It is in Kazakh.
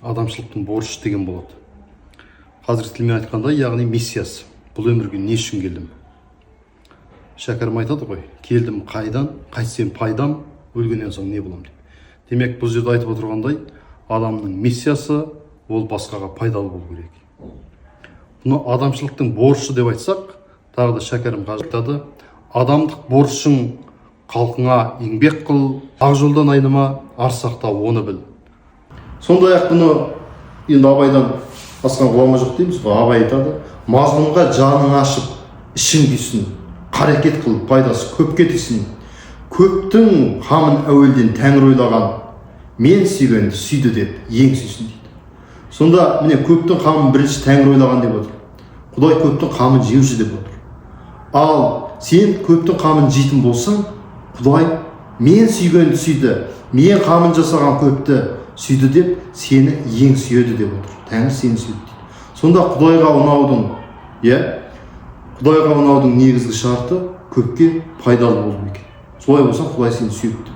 адамшылықтың борышы деген болады. Қазіргі тілмен айтқанда, яғни миссиясы. Бұл өмірге не үшін келдім? Шәкәрім айтады ғой, келдім қайдан, қайтсем пайдам, өлгеннен соң не болам деп. Демек, бұл жерде айтып отырғандай, адамның миссиясы ол басқаға пайдалы болу керек. Бұны адамшылықтың борышы деп айтсақ, тағы да Шәкәрім айтады, адамдық борышың халқыңа еңбек қыл, ақ жолдан айныма, ар сақта оны біл. Сондай-ақ бұны енді Абайдан басқа ғұлама жоқ дейміз ғой. Абай айтады, мазмұнға жаның ашып, ішің күйсін, қарекет қыл, пайдасы көпке тисін. Көптің қамын әуелден тәңір ойлаған, мен сүйгенді сүйді деп ең сүйсін дейді. Сонда міне көптің қамын бірінші тәңір ойлаған деп отыр. Құдай көптің қамын жеуші деп отыр. Ал сен көптің қамын жейтін болсаң, Құдай мен сүйгенді сүйді, мен қамын жасаған көпті сүйді деп сені ең сүйеді деп отыр. Тәңір сені сүйді дейді. Сонда Құдайға ұнаудың негізгі шарты көпке пайдалы болу екен. Солай болса Құдай сені сүйеді.